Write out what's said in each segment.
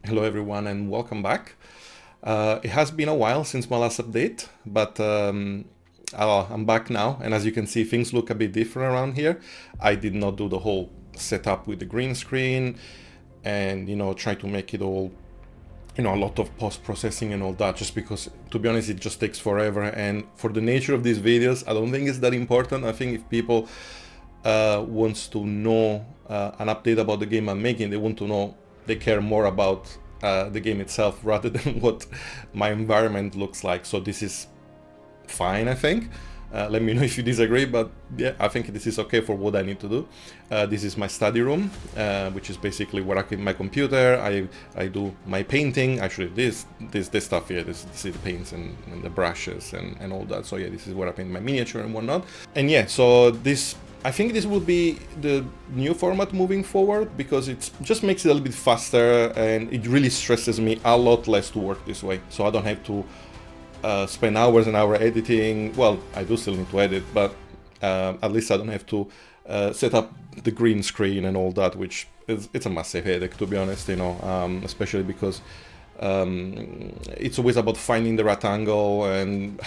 Hello everyone and welcome back. It has been a while since my last update, but I'm back now, and as you can see, things look a bit different around here. I did not do the whole setup with the green screen and try to make it all a lot of post-processing and all that, just because, to be honest, it just takes forever. And for the nature of these videos, I don't think it's that important. I think if people wants to know an update about the game I'm making, they care more about the game itself rather than what my environment looks like. So this is fine, I think. Let me know if you disagree, but yeah, I think this is okay for what I need to do. This is my study room, which is basically where I keep my computer. I do my painting. Actually, this stuff here, this is the paints and the brushes and all that. So yeah, this is where I paint my miniature and whatnot. And yeah, so I think this will be the new format moving forward, because it just makes it a little bit faster, and it really stresses me a lot less to work this way. So I don't have to spend hours and hours editing. Well, I do still need to edit, but at least I don't have to set up the green screen and all that, which it's a massive headache, to be honest, especially because it's always about finding the right angle. And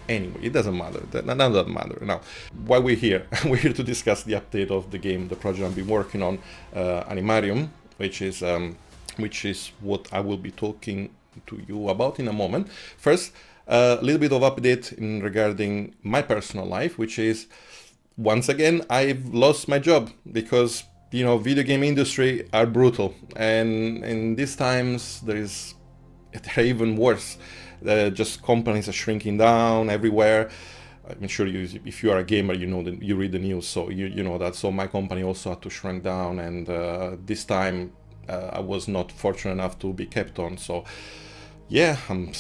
anyway, it doesn't matter. None of that matter. Now, why we're here? We're here to discuss the update of the game, the project I've been working on, Animarium, which is what I will be talking to you about in a moment. First, a little bit of update in regarding my personal life, which is, once again, I've lost my job because video game industry are brutal, and in these times they're even worse. Just companies are shrinking down everywhere. I'm sure if you are a gamer, that you read the news, so you know that. So my company also had to shrink down, and this time I was not fortunate enough to be kept on. So yeah, I'm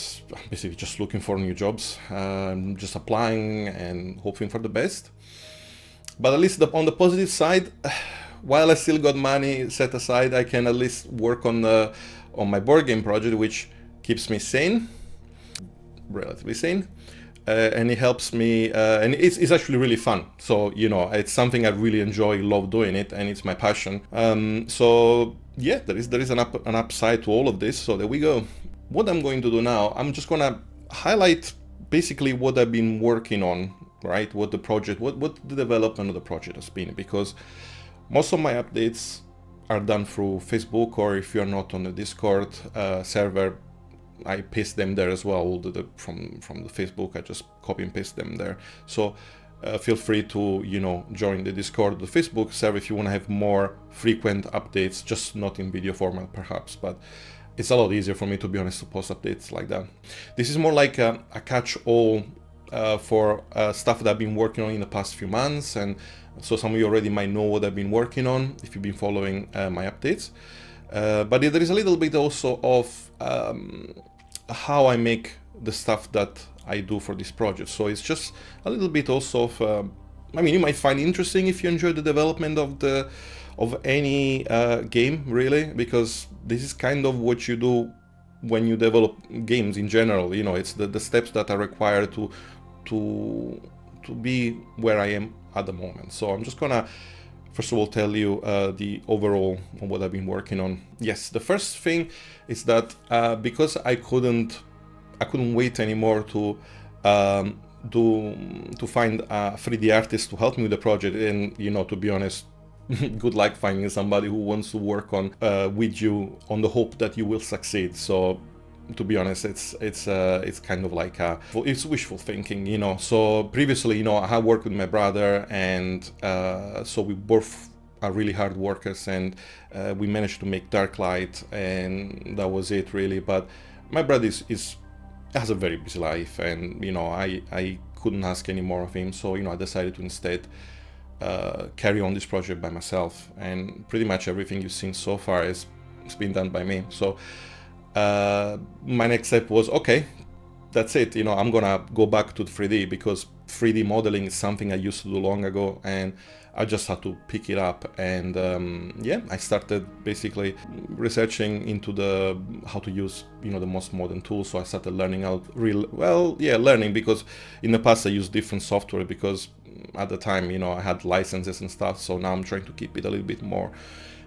basically just looking for new jobs, just applying and hoping for the best. But at least on the positive side, while I still got money set aside, I can at least work on my board game project, which keeps me sane, relatively sane. And it helps me, and it's actually really fun. So it's something I really enjoy, love doing it, and it's my passion. So yeah, there is an upside to all of this. So there we go. What I'm going to do now, I'm just gonna highlight basically what I've been working on, right? What the development of the project has been, because most of my updates are done through Facebook, or if you're not on the Discord server, I paste them there as well. From the Facebook, I just copy and paste them there. So feel free to join the Discord, the Facebook server, if you want to have more frequent updates, just not in video format perhaps, but it's a lot easier for me, to be honest, to post updates like that. This is more like a catch-all for stuff that I've been working on in the past few months, and so some of you already might know what I've been working on if you've been following my updates. But there is a little bit also of how I make the stuff that I do for this project. So it's just a little bit also of, you might find interesting if you enjoy the development of any game, really, because this is kind of what you do when you develop games in general. It's the steps that are required to be where I am at the moment. So I'm just gonna first of all tell you the overall of what I've been working on. Yes, the first thing is that because I couldn't wait anymore to find a 3D artist to help me with the project, and to be honest, good luck finding somebody who wants to work on with you on the hope that you will succeed. So to be honest, it's kind of like it's wishful thinking, So previously, I had worked with my brother, and so we both are really hard workers, and we managed to make Dark Light, and that was it really. But my brother has a very busy life, and I couldn't ask any more of him, so I decided to instead carry on this project by myself, and pretty much everything you've seen so far has been done by me. So my next step was, okay, that's it, I'm gonna go back to 3D, because 3D modeling is something I used to do long ago, and I just had to pick it up. And I started basically researching into how to use the most modern tools. So I started learning learning, because in the past I used different software, because at the time I had licenses and stuff. So now I'm trying to keep it a little bit more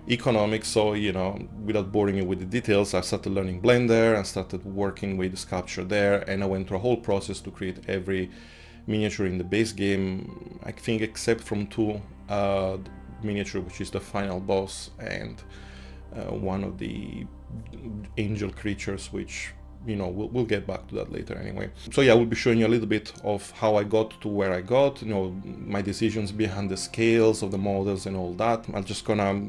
economic. So, you know, without boring you with the details, I started learning Blender and started working with the sculpture there, and I went through a whole process to create every miniature in the base game, I think, except from two miniature, which is the final boss and one of the angel creatures, which, you know, we'll get back to that later anyway. So yeah, I will be showing you a little bit of how I got to where I got, you know, my decisions behind the scales of the models and all that. I'm just gonna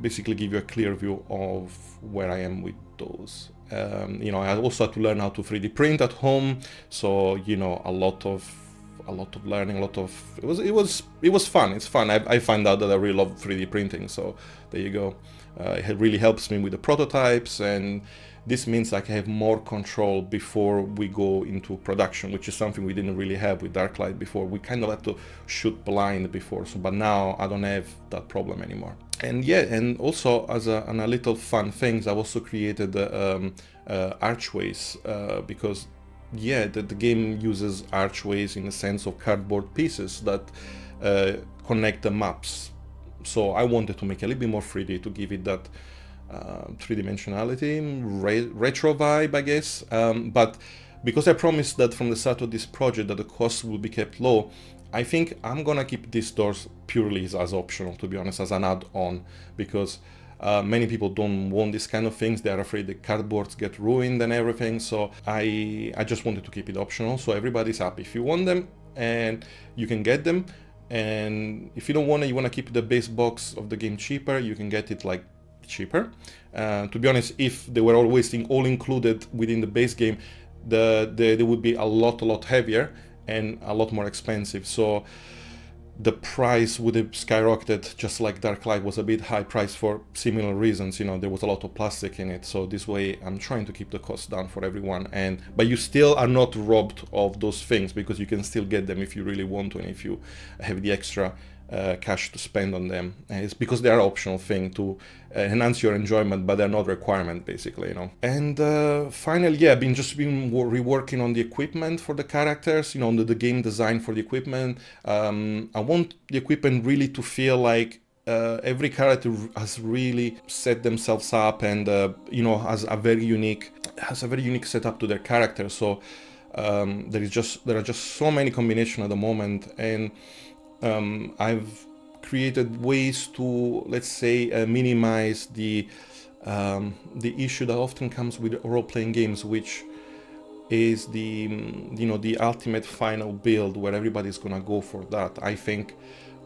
basically give you a clear view of where I am with those. You know, I also had to learn how to 3D print at home, so, you know, a lot of learning, it was fun. It's fun. I find out that I really love 3D printing, so there you go. It really helps me with the prototypes, and this means I can have more control before we go into production, which is something we didn't really have with Darklight before. We kind of had to shoot blind before, so, but now I don't have that problem anymore. And yeah, and also as a little fun things, I've also created archways, because yeah, the game uses archways in the sense of cardboard pieces that connect the maps. So I wanted to make a little bit more 3D to give it that three-dimensionality, retro vibe, I guess. But because I promised that from the start of this project that the cost will be kept low, I think I'm gonna keep these doors purely as optional, to be honest, as an add-on, because many people don't want this kind of things. They are afraid the cardboards get ruined and everything. So I just wanted to keep it optional, so everybody's happy. If you want them, and you can get them, and if you don't want it, you want to keep the base box of the game cheaper, you can get it like cheaper. To be honest, if they were always all included within the base game, they would be a lot heavier and a lot more expensive. So the price would have skyrocketed, just like Darklight was a bit high price for similar reasons. You know, there was a lot of plastic in it. So this way I'm trying to keep the cost down for everyone, but you still are not robbed of those things, because you can still get them if you really want to, and if you have the extra cash to spend on them. And it's because they are optional thing to enhance your enjoyment, but they're not requirement, basically, you know. And finally, yeah, I've been reworking on the equipment for the characters, you know, the game design for the equipment. I want the equipment really to feel like every character has really set themselves up, and you know, has a very unique setup to their character. So there are just so many combinations at the moment, and I've created ways to, let's say, minimize the issue that often comes with role-playing games, which is the ultimate final build where everybody's gonna go for that. I think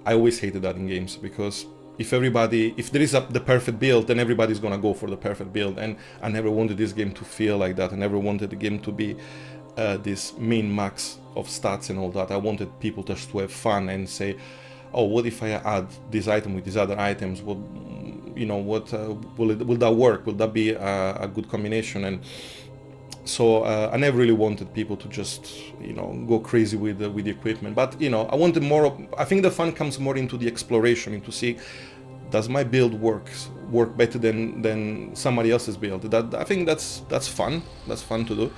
I always hated that in games, because if there is the perfect build, then everybody's gonna go for the perfect build, and I never wanted this game to feel like that. I never wanted the game to be this min-max of stats and all that. I wanted people just to have fun and say, oh, what if I add this item with these other items? Will that work? Will that be a good combination? And so I never really wanted people to just, you know, go crazy with the equipment. But, you know, I wanted more. I think the fun comes more into the exploration, into see, does my build work better than somebody else's build? I think that's fun. That's fun to do.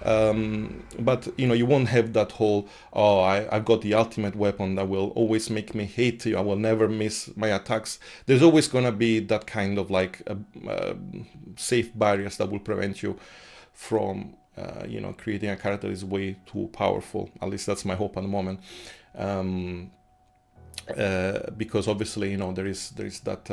But, you know, you won't have that whole, oh, I've got the ultimate weapon that will always make me hate you, I will never miss my attacks. There's always gonna be that kind of like safe barriers that will prevent you from you know, creating a character that is way too powerful. At least that's my hope at the moment. Because obviously, you know, there is that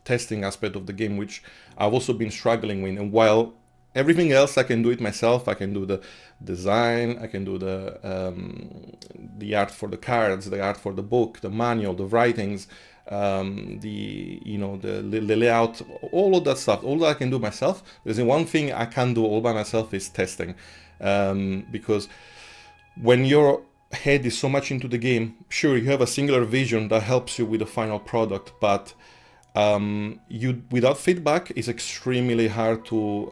testing aspect of the game, which I've also been struggling with. And while everything else I can do it myself, I can do the design, I can do the art for the cards, the art for the book, the manual, the writings, the layout, all of that stuff, all that I can do myself. There's one thing I can't do all by myself is testing, because when your head is so much into the game, sure, you have a singular vision that helps you with the final product, but without feedback, it's extremely hard to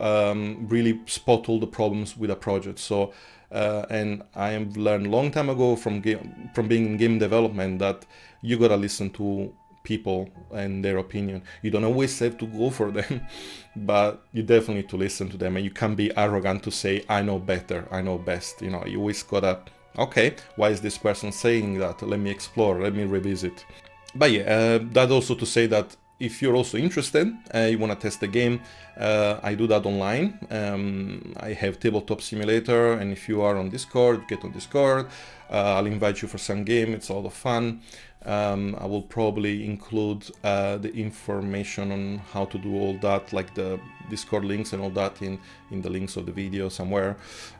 really spot all the problems with a project. So and I have learned a long time ago from being in game development that you gotta listen to people and their opinion. You don't always have to go for them, but you definitely need to listen to them, and you can't be arrogant to say, I know better, I know best. You know, you always gotta, okay, why is this person saying that? Let me explore, let me revisit. But yeah, that also to say that if you're also interested, you want to test the game, I do that online. I have Tabletop Simulator, and if you are on Discord, get on Discord. I'll invite you for some game. It's a lot of fun. I will probably include the information on how to do all that, like the Discord links and all that in the links of the video somewhere.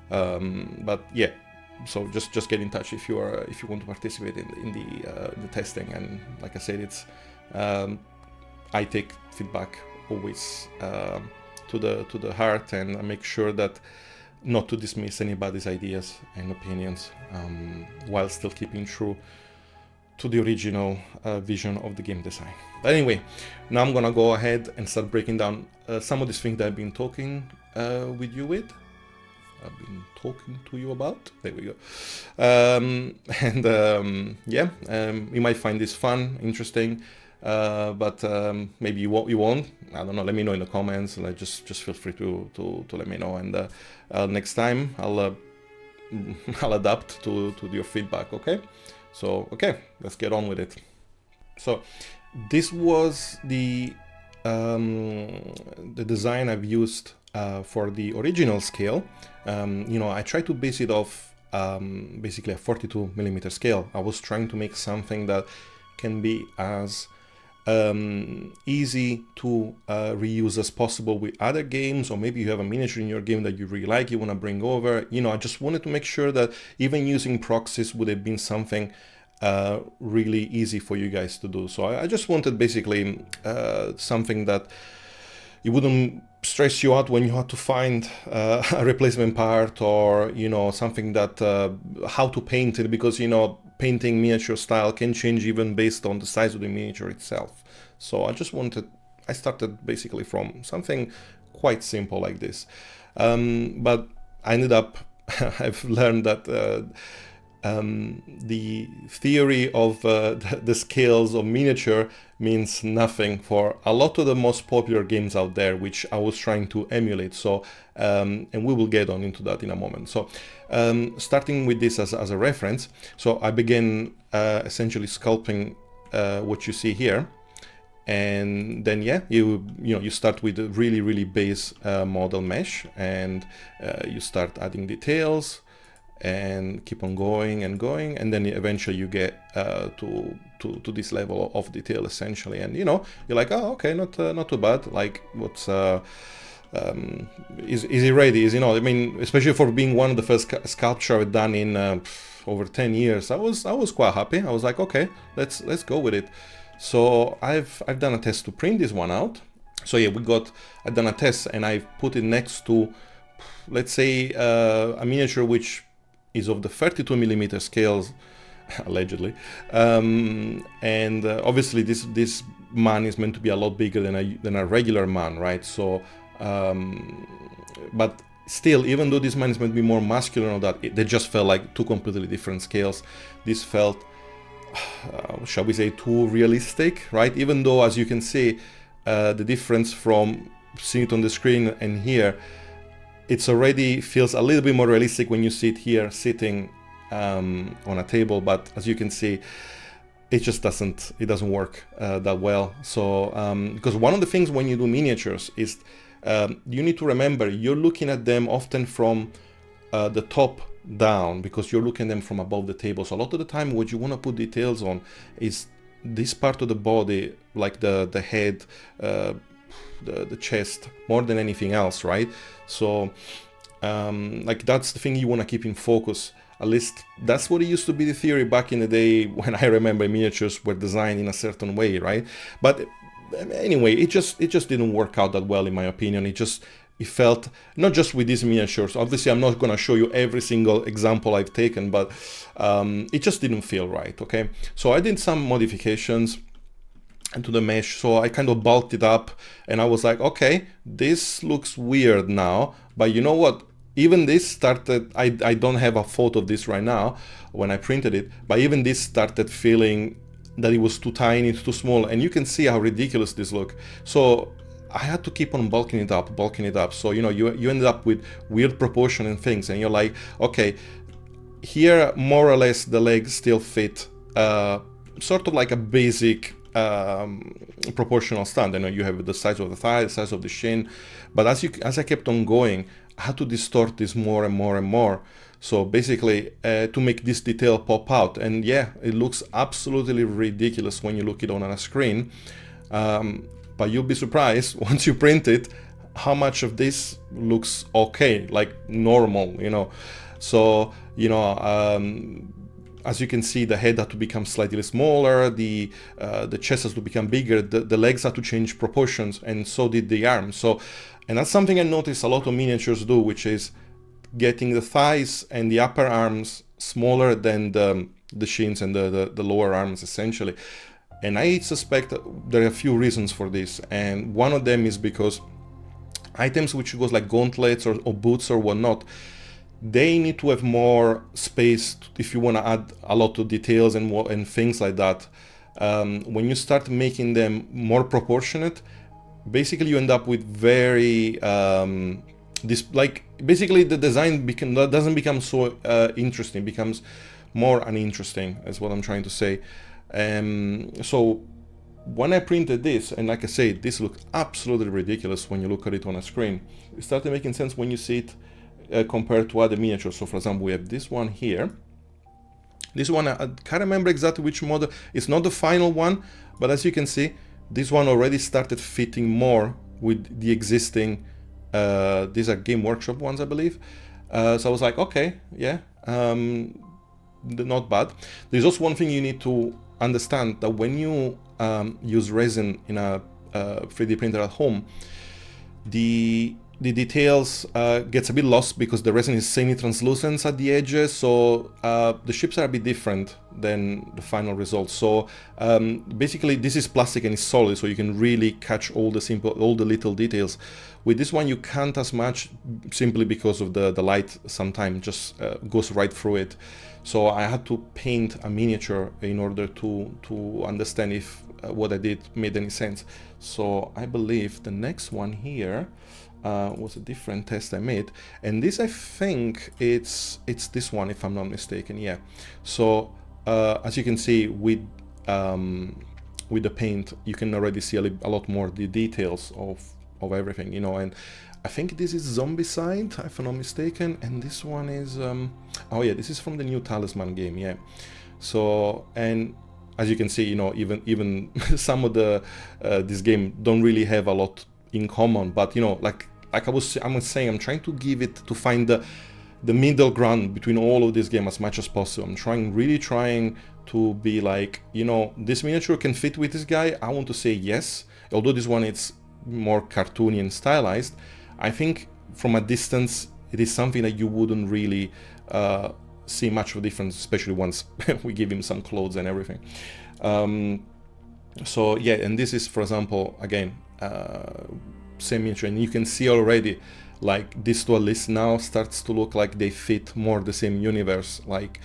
But yeah, so just get in touch if you want to participate in the testing. And like I said, it's I take feedback always to the heart, and I make sure that not to dismiss anybody's ideas and opinions, while still keeping true to the original vision of the game design. But anyway, now I'm gonna go ahead and start breaking down some of these things that I've been talking to you about. There we go. Yeah, you might find this fun, interesting, but maybe you won't. I don't know. Let me know in the comments. Like, just feel free to let me know. And next time I'll adapt to your feedback. Okay. So okay, let's get on with it. So this was the design I've used for the original scale. I tried to base it off basically a 42mm scale. I was trying to make something that can be as easy to reuse as possible with other games, or maybe you have a miniature in your game that you really like, you want to bring over. I just wanted to make sure that even using proxies would have been something really easy for you guys to do. So I just wanted basically something that it wouldn't stress you out when you had to find a replacement part, or something that how to paint it, because painting miniature style can change even based on the size of the miniature itself. So I started basically from something quite simple like this, but I ended up I've learned that the theory of the scales of miniature means nothing for a lot of the most popular games out there, which I was trying to emulate. So and we will get on into that in a moment. So starting with this as a reference, so I began essentially sculpting what you see here, and then you start with a really base model mesh, and you start adding details and keep on going, and then eventually you get to this level of detail essentially, and you're like, oh, okay, not too bad. Like, what's is it ready? I mean, especially for being one of the first sculpture I've done in over 10 years, I was quite happy. I was like, okay, let's go with it. So I've done a test to print this one out. So yeah, I've done a test, and I've put it next to, let's say, a miniature which is of the 32mm scales, allegedly, and obviously this man is meant to be a lot bigger than a regular man, right? So but still, even though this man is meant to be more muscular and all that, they just felt like two completely different scales. This felt shall we say, too realistic, right? Even though, as you can see, the difference from seeing it on the screen and here, it's already feels a little bit more realistic when you see it here sitting on a table. But as you can see, it just doesn't work that well. So because one of the things when you do miniatures is you need to remember you're looking at them often from the top down, because you're looking at them from above the table. So a lot of the time what you want to put details on is this part of the body, like the head, the chest, more than anything else, right? So like that's the thing you want to keep in focus. At least that's what it used to be the theory back in the day when I remember miniatures were designed in a certain way, right? But anyway, it just didn't work out that well in my opinion. It felt, not just with these miniatures, obviously I'm not going to show you every single example I've taken, but it just didn't feel right, okay? So I did some modifications into the mesh, so I kind of bulked it up, and I was like, okay, this looks weird now, but you know what? Even this started, I don't have a photo of this right now when I printed it, but even this started feeling that it was too tiny, too small, and you can see how ridiculous this look. So I had to keep on bulking it up. So, you ended up with weird proportion and things, and you're like, okay, here more or less the legs still fit sort of like a basic proportional stand. I know you have the size of the thigh, the size of the shin, but as I kept on going, I had to distort this more and more and more. So basically, to make this detail pop out, and yeah, it looks absolutely ridiculous when you look it on a screen. But you'll be surprised once you print it how much of this looks okay, like normal, you know. So as you can see, the head had to become slightly smaller, the chest has to become bigger, the legs had to change proportions, and so did the arms. So, and that's something I noticed a lot of miniatures do, which is getting the thighs and the upper arms smaller than the shins and the lower arms, essentially. And I suspect there are a few reasons for this, and one of them is because items which goes like gauntlets or boots or whatnot, they need to have more space if you want to add a lot of details and things like that. When you start making them more proportionate, basically you end up with very basically the design doesn't become so interesting, becomes more uninteresting, is what I'm trying to say. So when I printed this, and like I say, this looked absolutely ridiculous when you look at it on a screen. It started making sense when you see it compared to other miniatures. So for example, we have this one here. This one, I can't remember exactly which model. It's not the final one, but as you can see, this one already started fitting more with the existing, these are Game Workshop ones, I believe. So I was like, okay, yeah, not bad. There's also one thing you need to understand, that when you use resin in a 3D printer at home, the details gets a bit lost because the resin is semi-translucent at the edges, so the shapes are a bit different than the final result. So basically this is plastic and it's solid, so you can really catch all the little details. With this one you can't as much, simply because of the light sometimes just goes right through it. So I had to paint a miniature in order to understand if what I did made any sense. So I believe the next one here was a different test I made, and this, I think it's this one, if I'm not mistaken. Yeah. So as you can see, with the paint, you can already see a lot more the details of everything, you know. And I think this is Zombicide, if I'm not mistaken, and this one is oh yeah, this is from the new Talisman game. Yeah. So, and as you can see, you know, even some of the this game don't really have a lot in common, but you know, like I was saying, I'm trying to find the middle ground between all of this game as much as possible. I'm really trying to be like, you know, this miniature can fit with this guy. I want to say yes, although this one it's more cartoony and stylized. I think from a distance it is something that you wouldn't really see much of a difference, especially once we give him some clothes and everything. So yeah, and this is, for example, again, same miniature, and you can see already, like, this duelist now starts to look like they fit more the same universe, like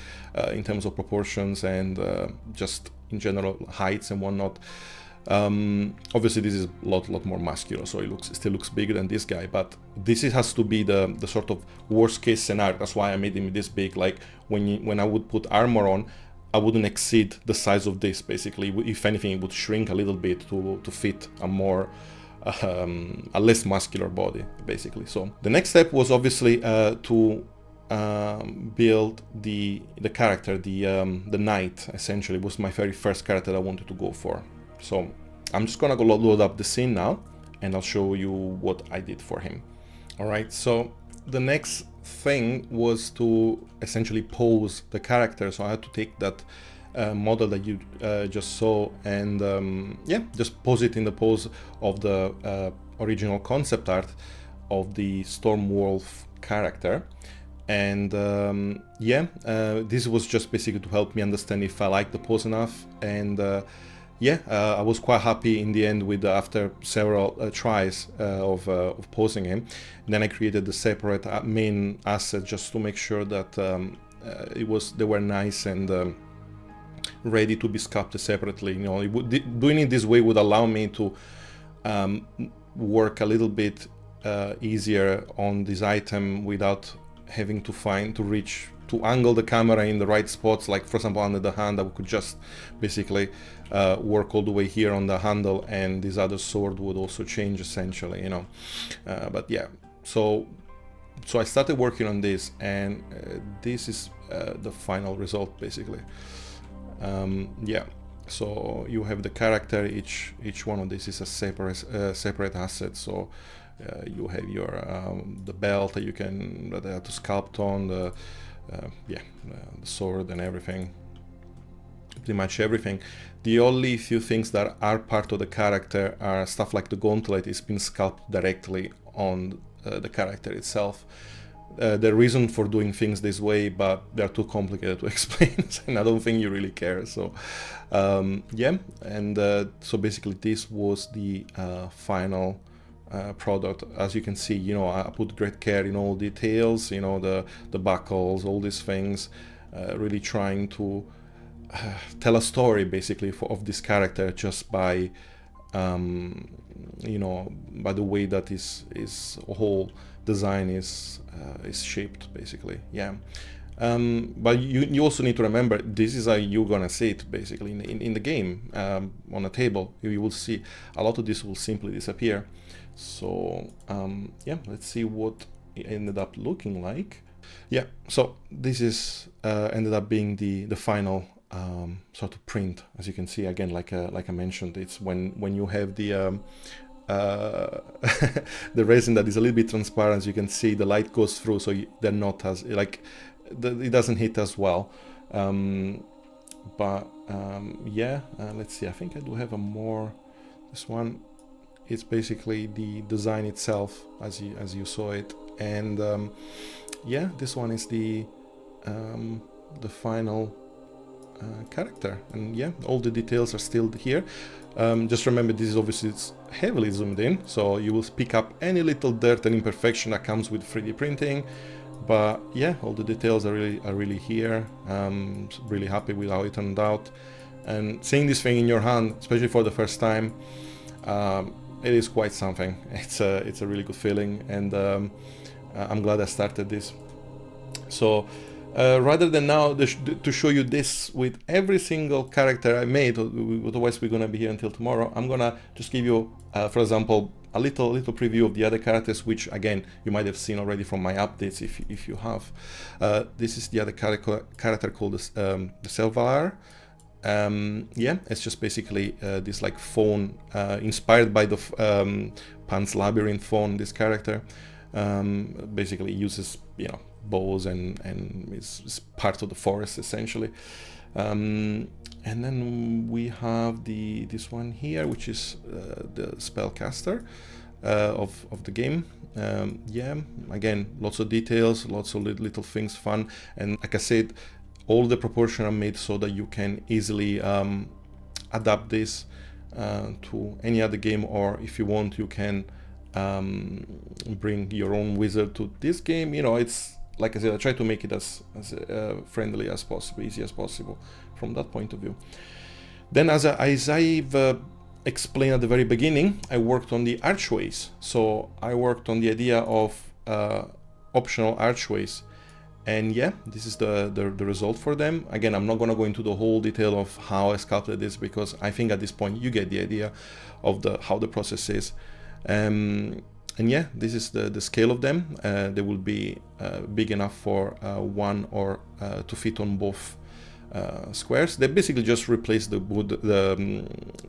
in terms of proportions and just in general heights and whatnot. Obviously this is a lot more muscular, so it still looks bigger than this guy, but this has to be the sort of worst case scenario. That's why I made him this big. Like when I would put armor on, I wouldn't exceed the size of this. Basically, if anything, it would shrink a little bit to fit a more a less muscular body, basically. So the next step was obviously to build the character, the knight. Essentially was my very first character I wanted to go for. So I'm just gonna go load up the scene now, and I'll show you what I did for him. All right, so the next thing was to essentially pose the character. So I had to take that model that you just saw and yeah, just pose it in the pose of the original concept art of the Stormwolf character. And yeah, this was just basically to help me understand if I liked the pose enough. And yeah, I was quite happy in the end with after several tries of posing him. And then I created the separate main asset just to make sure that they were nice and ready to be sculpted separately. You know, doing it this way would allow me to work a little bit easier on this item without having to to angle the camera in the right spots, like for example under the hand, I could just basically work all the way here on the handle, and this other sword would also change essentially, you know. But yeah, so I started working on this, and this is the final result basically. Yeah, so you have the character. Each one of these is a separate asset. So you have your the belt that you can to sculpt on, the the sword and everything, pretty much everything. The only few things that are part of the character are stuff like the gauntlet is been sculpted directly on the character itself. The reason for doing things this way, but they're too complicated to explain, and I don't think you really care. So yeah, and so basically this was the final product. As you can see, you know, I put great care in all details, you know, the buckles, all these things, really trying to tell a story basically of this character just by you know, by the way that his whole design is shaped basically. Yeah. But you also need to remember, this is how you're gonna see it basically in the game. On a table you will see a lot of this will simply disappear. So yeah, let's see what it ended up looking like. Yeah, so this is ended up being the final sort of print. As you can see, again, like I mentioned, it's when you have the the resin that is a little bit transparent. As you can see, the light goes through, so they're not as like it doesn't hit as well. But yeah, let's see. I think I do have a more. This one, it's basically the design itself, as you saw it, and yeah, this one is the final character, and yeah, all the details are still here. Just remember, this is obviously it's heavily zoomed in, so you will pick up any little dirt and imperfection that comes with 3D printing. But yeah, all the details are really here. Really happy with how it turned out, and seeing this thing in your hand, especially for the first time, it is quite something. It's a really good feeling, and I'm glad I started this. So rather than now to show you this with every single character I made, otherwise we're gonna be here until tomorrow, I'm gonna just give you, for example, a little preview of the other characters, which again you might have seen already from my updates if you have. This is the other character called the Selvalar. Yeah, it's just basically this like faun, inspired by the Pan's Labyrinth faun. This character basically uses, you know, bows and is part of the forest essentially. And then we have this one here, which is the spellcaster of the game. Yeah, again, lots of details, lots of little things, fun, and like I said, all the proportions are made so that you can easily adapt this to any other game, or if you want, you can bring your own wizard to this game. You know, it's like I said, I try to make it as friendly as possible, easy as possible from that point of view. Then, as I've explained at the very beginning, I worked on the archways. So I worked on the idea of optional archways. And yeah, this is the result for them. Again, I'm not going to go into the whole detail of how I sculpted this, because I think at this point you get the idea of how the process is. And yeah, this is the scale of them. They will be big enough for one or to fit on both squares. They basically just replace the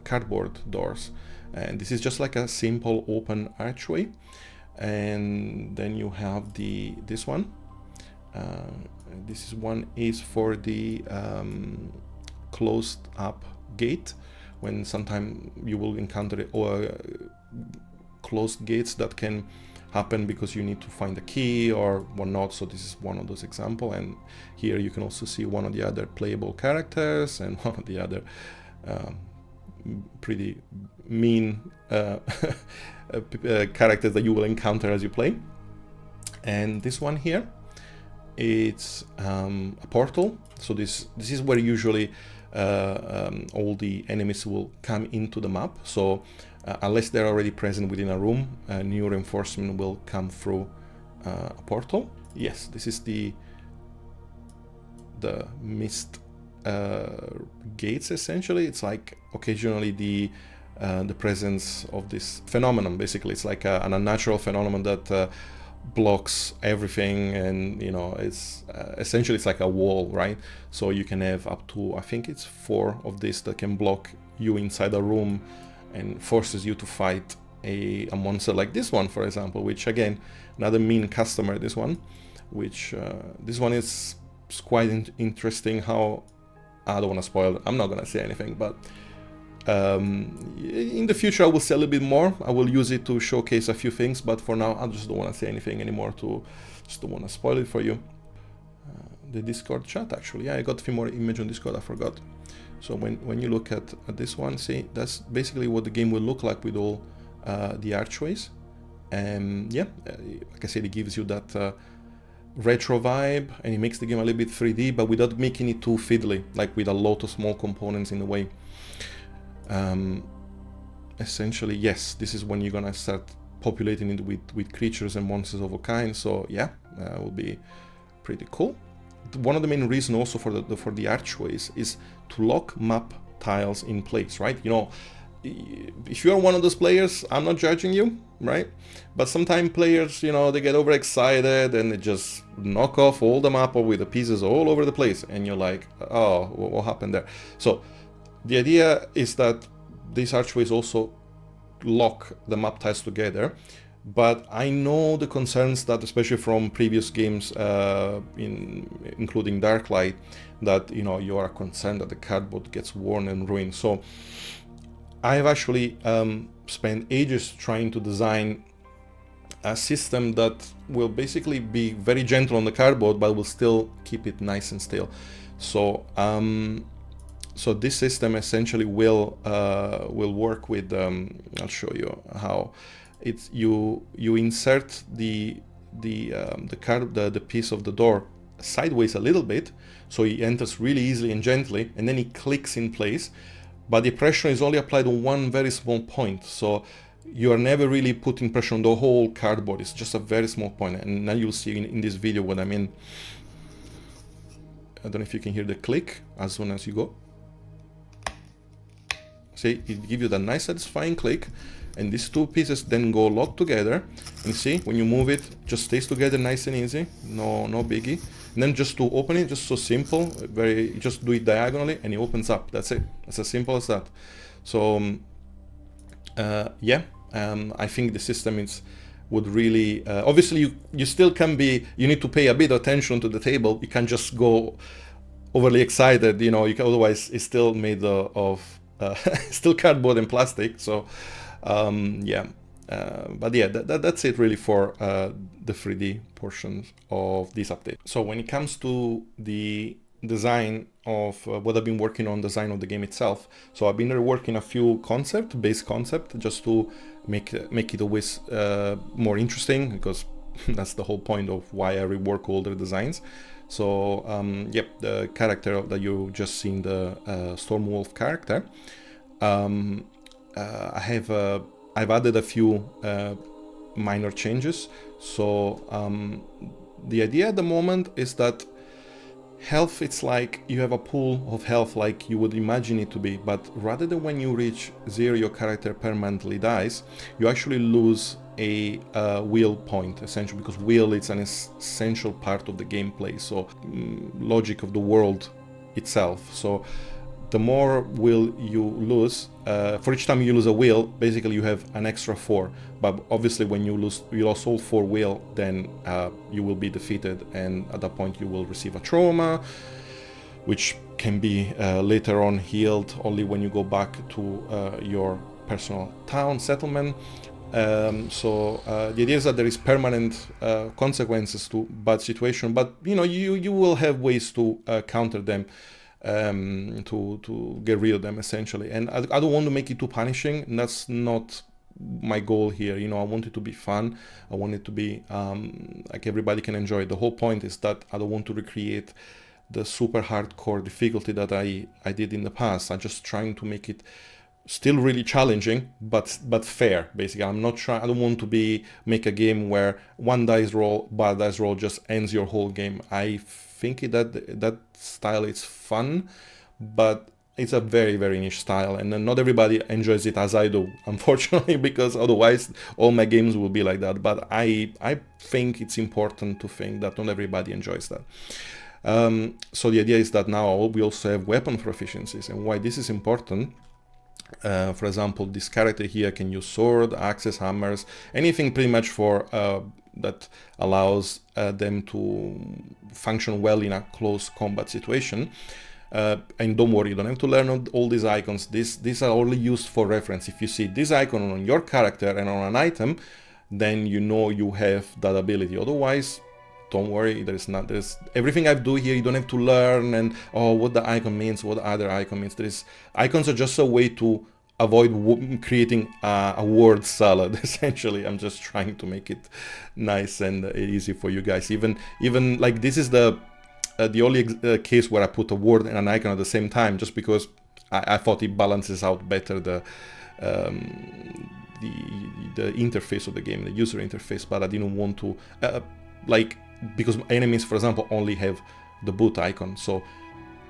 cardboard doors, and this is just like a simple open archway. And then you have this one. This one is for the closed up gate, when sometime you will encounter it, or closed gates that can happen because you need to find a key or whatnot. So this is one of those examples, and here you can also see one of the other playable characters and one of the other pretty mean characters that you will encounter as you play. And this one here, it's a portal. So this is where usually all the enemies will come into the map. So unless they're already present within a room, new reinforcement will come through a portal. Yes, this is the the mist gates. Essentially, it's like occasionally the presence of this phenomenon. Basically, it's like an unnatural phenomenon that blocks everything, and you know, it's essentially it's like a wall, right? So you can have up to, I think it's 4 of this that can block you inside a room and forces you to fight a monster like this one, for example, which again, another mean customer, this one, which this one is quite interesting. How, I don't want to spoil it, I'm not gonna say anything, but in the future I will say a little bit more. I will use it to showcase a few things, but for now I just don't want to say anything anymore, just don't want to spoil it for you. The Discord chat, actually, yeah, I got a few more images on Discord, I forgot. So when you look at this one, see, that's basically what the game will look like with all the archways. And yeah, like I said, it gives you that retro vibe, and it makes the game a little bit 3D, but without making it too fiddly, like with a lot of small components in the way. Essentially, yes, this is when you're gonna start populating it with creatures and monsters of all kinds. So yeah, will be pretty cool. One of the main reasons also for the archways is to lock map tiles in place, right? You know, if you're one of those players, I'm not judging you, right? But sometimes players, you know, they get overexcited and they just knock off all the map with the pieces all over the place, and you're like, oh, what happened there? So the idea is that these archways also lock the map tiles together, but I know the concerns that, especially from previous games, including Darklight, that, you know, you are concerned that the cardboard gets worn and ruined. So I've actually spent ages trying to design a system that will basically be very gentle on the cardboard, but will still keep it nice and still. So so this system essentially will work with, I'll show you how it's, you insert the piece of the door sideways a little bit, so it enters really easily and gently, and then it clicks in place, but the pressure is only applied on one very small point, so you are never really putting pressure on the whole cardboard. It's just a very small point, and now you'll see in this video what I mean. I don't know if you can hear the click as soon as you go. See, it gives you that nice satisfying click, and these two pieces then go locked together, and see, when you move it, just stays together nice and easy, no biggie. And then just to open it, just so simple, just do it diagonally and it opens up. That's it. It's as simple as that. So yeah, I think the system would really obviously you still can be, you need to pay a bit of attention to the table. You can't just go overly excited, you know, otherwise it's still made of still cardboard and plastic. So yeah, but yeah, that's it really for the 3D portions of this update. So when it comes to the design of what I've been working on, design of the game itself, so I've been reworking a few base concept, just to make it always more interesting, because that's the whole point of why I rework all the designs. So yep, the character that you just seen, the Stormwolf character, I've added a few minor changes. So the idea at the moment is that health, it's like you have a pool of health like you would imagine it to be, but rather than when you reach 0 your character permanently dies, you actually lose a will point, essentially, because will is an essential part of the gameplay, so logic of the world itself. So the more will you lose, for each time you lose a will, basically you have an extra 4. But obviously when you lost all 4 will, then you will be defeated, and at that point you will receive a trauma, which can be later on healed only when you go back to your personal town settlement. So the idea is that there is permanent consequences to bad situation, but you know, you will have ways to counter them, to get rid of them, essentially. And I don't want to make it too punishing, and that's not my goal here. You know, I want it to be fun. I want it to be like everybody can enjoy it. The whole point is that I don't want to recreate the super hardcore difficulty that I did in the past. I'm just trying to make it Still really challenging, but fair. Basically, I'm not trying. I don't want to make a game where one bad dice roll, just ends your whole game. I think that style is fun, but it's a very, very niche style, and not everybody enjoys it as I do, unfortunately, because otherwise all my games will be like that. But I think it's important to think that not everybody enjoys that. So the idea is that now we also have weapon proficiencies, and why this is important. For example, this character here can use sword, axes, hammers, anything pretty much for that allows them to function well in a close combat situation. And don't worry, you don't have to learn all these icons. These are only used for reference. If you see this icon on your character and on an item, then you know you have that ability. Otherwise, don't worry, there's everything I do here, you don't have to learn and what the icon means, what the other icon means. Icons are just a way to avoid creating a word salad. Essentially, I'm just trying to make it nice and easy for you guys. Even like this is the only case where I put a word and an icon at the same time, just because I thought it balances out better the interface of the game, the user interface. But I didn't want to because enemies, for example, only have the boot icon. So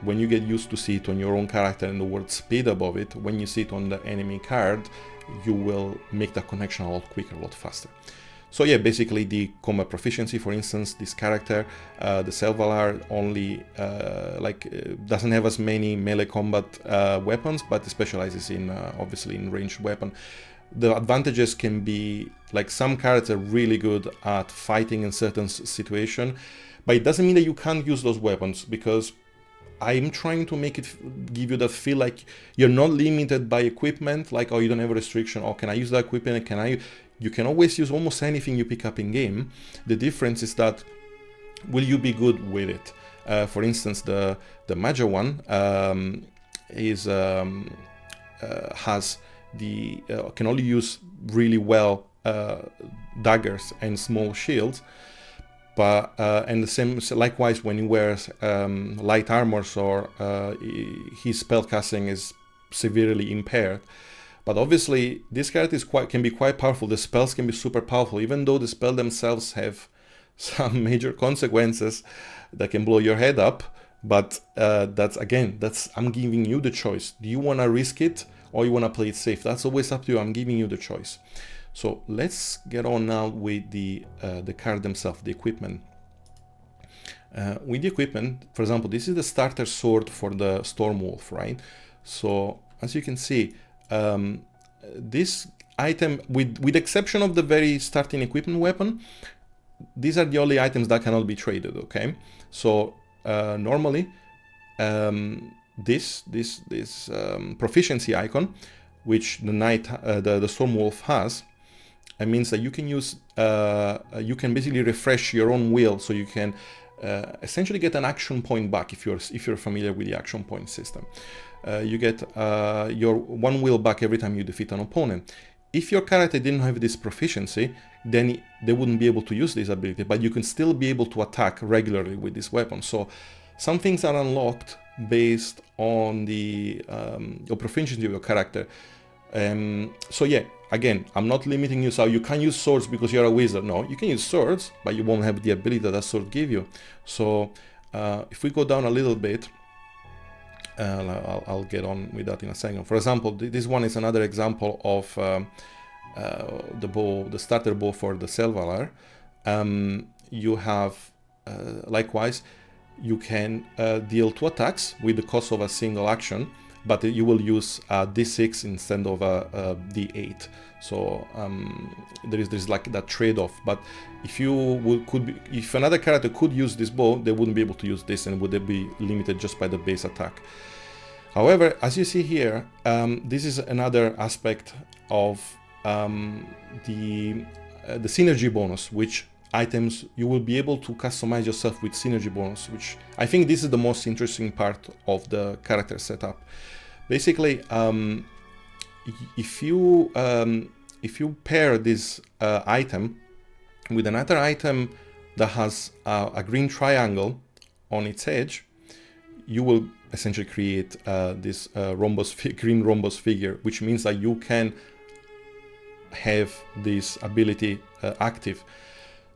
when you get used to see it on your own character and the word speed above it, when you see it on the enemy card, you will make that connection a lot quicker, a lot faster. So yeah, basically the combat proficiency, for instance, this character, the Selvalar only doesn't have as many melee combat weapons, but specializes in obviously in ranged weapon. The advantages can be like some characters are really good at fighting in certain situation, but it doesn't mean that you can't use those weapons, because I'm trying to make it give you that feel like you're not limited by equipment, like, oh, you don't have a restriction, or can I use that equipment, you can always use almost anything you pick up in game. The difference is that will you be good with it? For instance, the Major one has can only use really well daggers and small shields, but and the same likewise when he wears light armors or his spellcasting is severely impaired. But obviously this character can be quite powerful. The spells can be super powerful, even though the spells themselves have some major consequences that can blow your head up. But I'm giving you the choice. Do you want to risk it, or you want to play it safe? That's always up to you. I'm giving you the choice. So let's get on now with the card themselves, the equipment. With the equipment, for example, this is the starter sword for the Stormwolf, right? So as you can see, this item, with exception of the very starting equipment weapon, these are the only items that cannot be traded. Okay, so normally this proficiency icon, which the Stormwolf has, it means that you can use you can basically refresh your own will, so you can essentially get an action point back if you're familiar with the action point system. You get your one will back every time you defeat an opponent. If your character didn't have this proficiency, then they wouldn't be able to use this ability, but you can still be able to attack regularly with this weapon. So some things are unlocked based on the proficiency of your character. So yeah, again, I'm not limiting you, so you can't use swords because you're a wizard. No, you can use swords, but you won't have the ability that sword give you. So if we go down a little bit, I'll get on with that in a second. For example, this one is another example of the starter bow for the Selvalar. You have likewise, you can deal 2 attacks with the cost of a single action, but you will use a d6 instead of a d8. So there's like that trade-off. But if if another character could use this bow, they wouldn't be able to use this, and would be limited just by the base attack. However, as you see here, this is another aspect of the synergy bonus, which items you will be able to customize yourself with synergy bonus, which I think this is the most interesting part of the character setup. Basically, if you pair this item with another item that has a green triangle on its edge, you will essentially create this green rhombus figure, which means that you can have this ability active.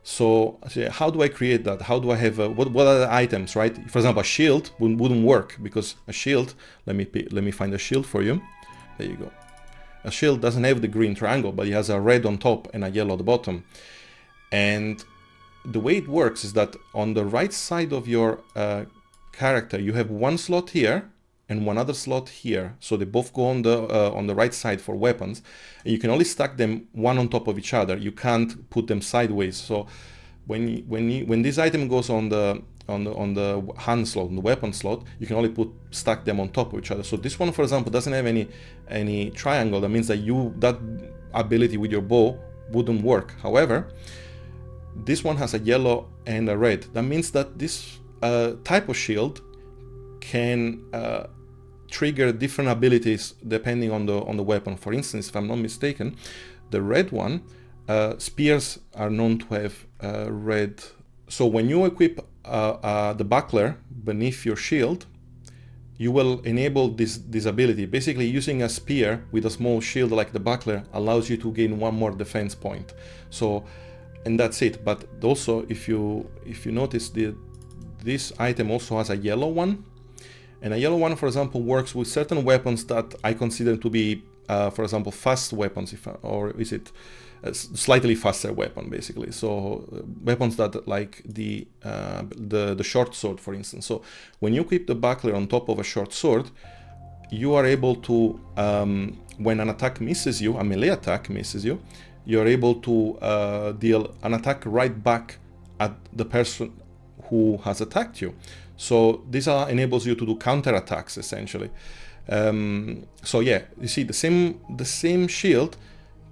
So how do I create that? How do I have what are the items, right? For example, a shield wouldn't work, because a shield, let me find a shield for you. There you go. A shield doesn't have the green triangle, but it has a red on top and a yellow at the bottom. And the way it works is that on the right side of your character, you have one slot here and one other slot here. So they both go on the right side for weapons. And you can only stack them one on top of each other. You can't put them sideways. So when this item goes on the hand slot, on the weapon slot, you can only stack them on top of each other. So this one, for example, doesn't have any triangle. That means that that ability with your bow wouldn't work. However, this one has a yellow and a red. That means that this type of shield can trigger different abilities depending on the weapon. For instance, if I'm not mistaken, the red one, spears are known to have red. So when you equip the buckler beneath your shield, you will enable this ability. Basically, using a spear with a small shield like the buckler allows you to gain one more defense point. So, and that's it. But also, if you notice, this item also has a yellow one, and a yellow one, for example, works with certain weapons that I consider to be, for example, fast weapons, or is it a slightly faster weapon, basically. So weapons that, like the short sword, for instance. So when you equip the buckler on top of a short sword, you are able to, when an attack misses you, a melee attack misses you, you're able to deal an attack right back at the person who has attacked you. So this enables you to do counter attacks, essentially. So yeah, you see, the same shield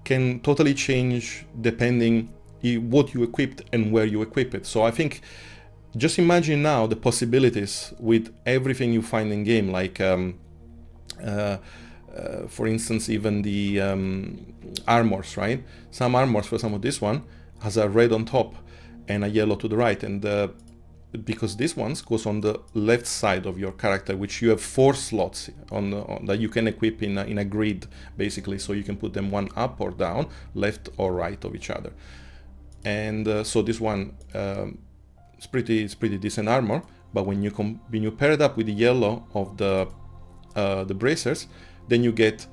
can totally change depending what you equipped and where you equip it. So I think, just imagine now the possibilities with everything you find in game, like for instance, even the armors, right? Some armors, for example, this one has a red on top and a yellow to the right, and because this one goes on the left side of your character, which you have 4 slots that you can equip in a grid, basically, so you can put them one up or down, left or right of each other. And so this one is pretty decent armor, but when you pair it up with the yellow of the bracers, then you get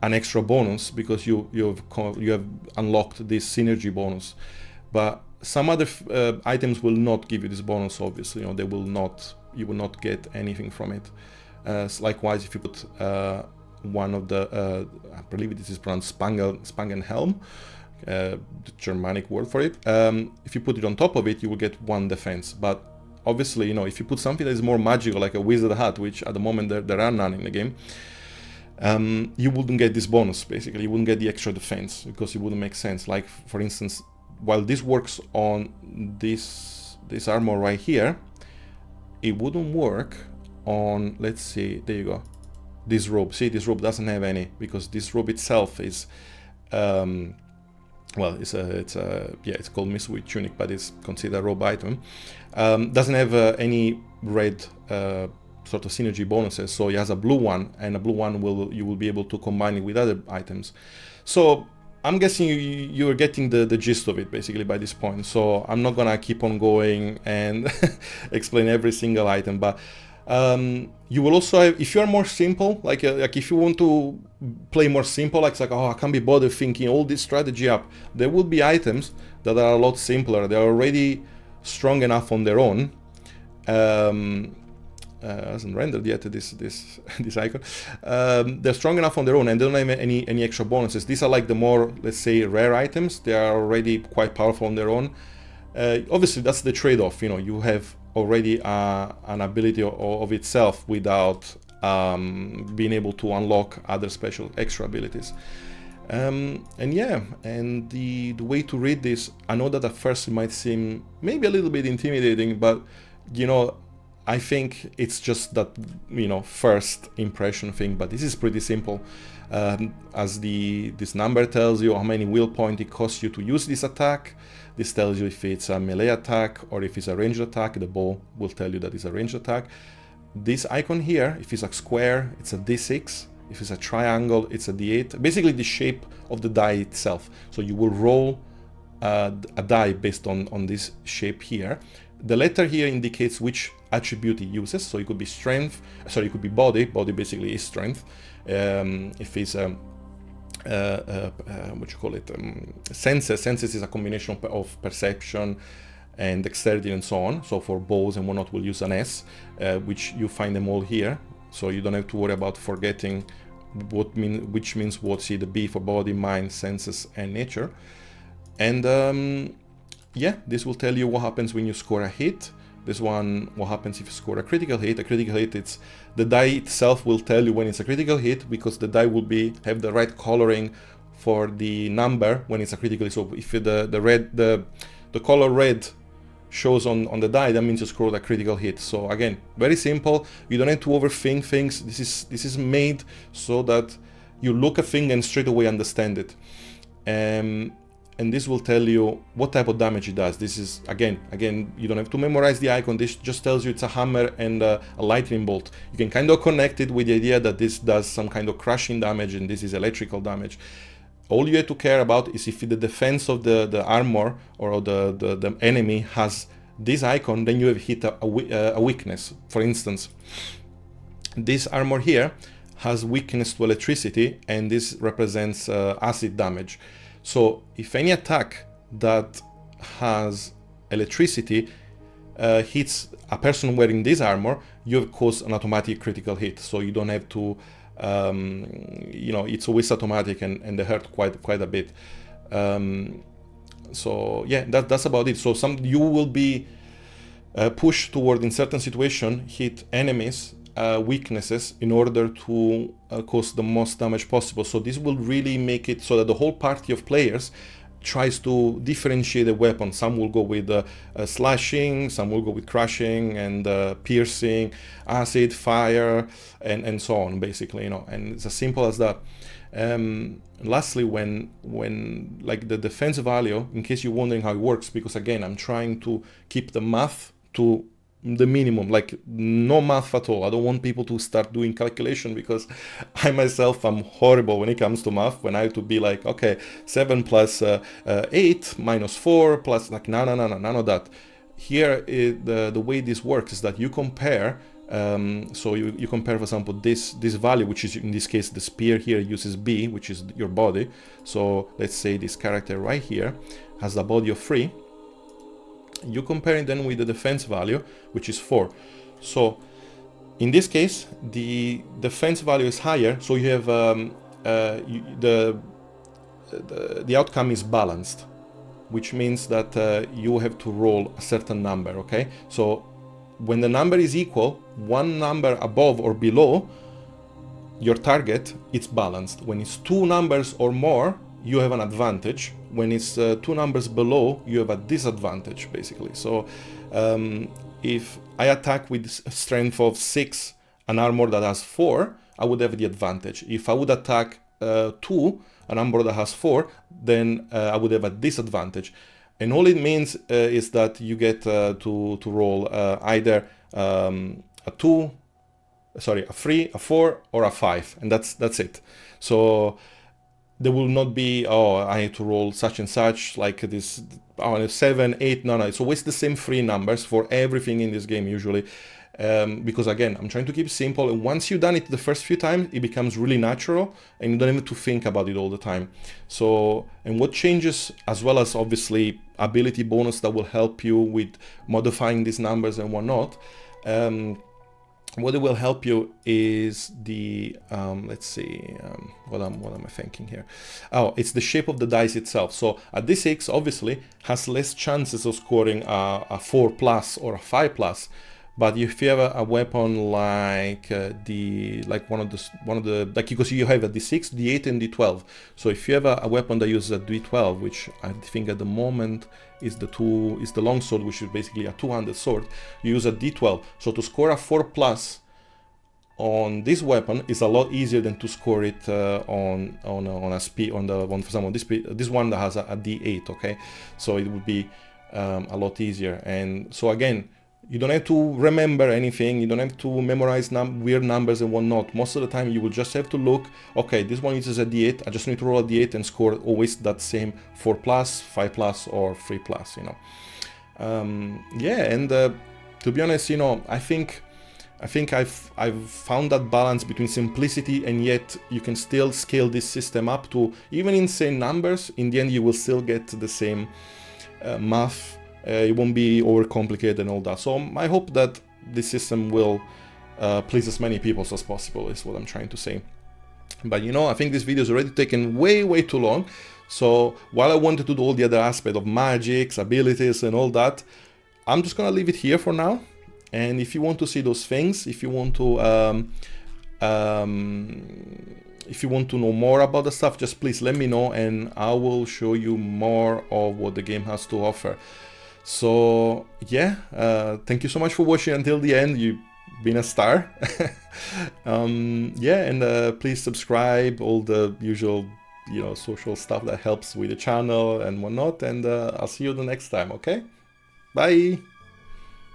an extra bonus, because you have unlocked this synergy bonus. But some other items will not give you this bonus, obviously. You will not get anything from it. Likewise, if you put one of the, I believe this is pronounced Spangenhelm, the Germanic word for it. If you put it on top of it, you will get 1 defense. But obviously, if you put something that is more magical, like a wizard hat, which at the moment there are none in the game, you wouldn't get this bonus. Basically, you wouldn't get the extra defense, because it wouldn't make sense. Like, for instance, while this works on this armor right here, it wouldn't work on, let's see, there you go, this robe. See, this robe doesn't have any, because this robe itself is well, it's called Mistweed tunic, but it's considered a robe item. Doesn't have any red sort of synergy bonuses, so it has a blue one, and a blue one you will be able to combine it with other items. So I'm guessing you're getting the gist of it, basically, by this point. So I'm not gonna keep on going and explain every single item, but you will also have, if you are more simple, like if you want to play more simple, like oh, I can't be bothered thinking all this strategy up, there will be items that are a lot simpler. They're already strong enough on their own. Hasn't rendered yet this icon. They're strong enough on their own, and they don't have any extra bonuses. These are like the more, let's say, rare items. They are already quite powerful on their own. Obviously, that's the trade-off. You have already an ability of itself without being able to unlock other special extra abilities. And yeah, and the way to read this, I know that at first it might seem maybe a little bit intimidating, but I think it's just that, first impression thing, but this is pretty simple. As this number tells you how many will point it costs you to use this attack. This tells you if it's a melee attack or if it's a ranged attack. The bow will tell you that it's a ranged attack. this icon here, if it's a square, it's a D6. If it's a triangle, it's a D8. Basically the shape of the die itself. So you will roll a die based on this shape here. The letter here indicates which attribute it uses. So it could be strength, sorry, it could be body. Body basically is strength. If it's what you call it, senses. Senses is a combination of perception and dexterity and so on. So for bows and whatnot, we'll use an S, which you find them all here. So you don't have to worry about forgetting which means what. See the B for body, mind, senses, and nature. And yeah, this will tell you what happens when you score a hit. This one, what happens if you score a critical hit. A critical hit, it's the die itself will tell you when it's a critical hit, because the die will have the right coloring for the number when it's a critical hit. So if the color red shows on the die, that means you scored a critical hit. So again, very simple. You don't have to overthink things. This is made so that you look a thing and straight away understand it. And this will tell you what type of damage it does. This is, again, you don't have to memorize the icon. This just tells you it's a hammer and a lightning bolt. You can kind of connect it with the idea that this does some kind of crushing damage and this is electrical damage. All you have to care about is if the defense of the armor or the enemy has this icon, then you have hit a weakness. For instance, this armor here has weakness to electricity, and this represents acid damage. So if any attack that has electricity hits a person wearing this armor, you have caused an automatic critical hit. So you don't have to, you know, it's always automatic, and they hurt quite a bit. So yeah, that's about it. So you will be pushed toward, in certain situation, hit enemies weaknesses in order to cause the most damage possible. So this will really make it so that the whole party of players tries to differentiate the weapon. Some will go with slashing, some will go with crushing and piercing, acid, fire, and so on, basically, you know. And it's as simple as that. Lastly, when like the defense value, in case you're wondering how it works, because again, I'm trying to keep the math to the minimum, like no math at all. I don't want people to start doing calculation, because I myself am horrible when it comes to math. When I have to be like, okay, 7 plus 8 minus 4 plus, like, no, none of that. Here, the way this works is that you compare. So you compare, for example, this value, which is in this case the spear here uses B, which is your body. So let's say this character right here has a body of 3. You compare it then with the defense value, which is 4. So in this case, the defense value is higher, so you have the outcome is balanced, which means that you have to roll a certain number. Okay, so when the number is equal, one number above or below your target, it's balanced. When it's 2 numbers or more, you have an advantage. When it's 2 numbers below, you have a disadvantage, basically. So if I attack with strength of 6 an armor that has 4, I would have the advantage. If I would attack 2 an armor that has 4, then I would have a disadvantage. And all it means is that you get to roll either a 3, a 4, or a 5, and that's it. So there will not be, oh, I need to roll such and such, like this, 7, 8, no, it's always the same 3 numbers for everything in this game usually. Because again, I'm trying to keep it simple, and once you've done it the first few times, it becomes really natural, and you don't have to think about it all the time. So, and what changes, as well as obviously ability bonus that will help you with modifying these numbers and whatnot, what it will help you is the, let's see, what am I thinking here? Oh, it's the shape of the dice itself. So a D6 obviously has less chances of scoring a 4 plus or a 5 plus. But if you have a weapon like one of the like, because you have a D6, D8, and D12. So if you have a weapon that uses a D12, which I think at the moment is the longsword, which is basically a 2-handed sword, you use a D12. So to score a 4 plus on this weapon is a lot easier than to score it on a speed, on the one, for example, this one that has a D8. Okay, so it would be a lot easier. And so again, You don't have to remember anything. You don't have to memorize weird numbers and whatnot. Most of the time you will just have to look, okay, this one uses a d8. I just need to roll a d8 and score always that same 4 plus, 5 plus, or 3 plus, you know. Yeah, and to be honest, you know, I think I've found that balance between simplicity and yet you can still scale this system up to even insane numbers. In the end, you will still get the same math. It won't be overcomplicated and all that. So I hope that this system will please as many people as possible, is what I'm trying to say. But you know, I think this video is already taken way too long. So while I wanted to do all the other aspect of magics, abilities and all that, I'm just gonna leave it here for now. And if you want to see those things, if you want to know more about the stuff, just please let me know and I will show you more of what the game has to offer. So yeah, thank you so much for watching until the end. You've been a star. Yeah, and please subscribe, all the usual, you know, social stuff that helps with the channel and whatnot. And I'll see you the next time. Okay, bye.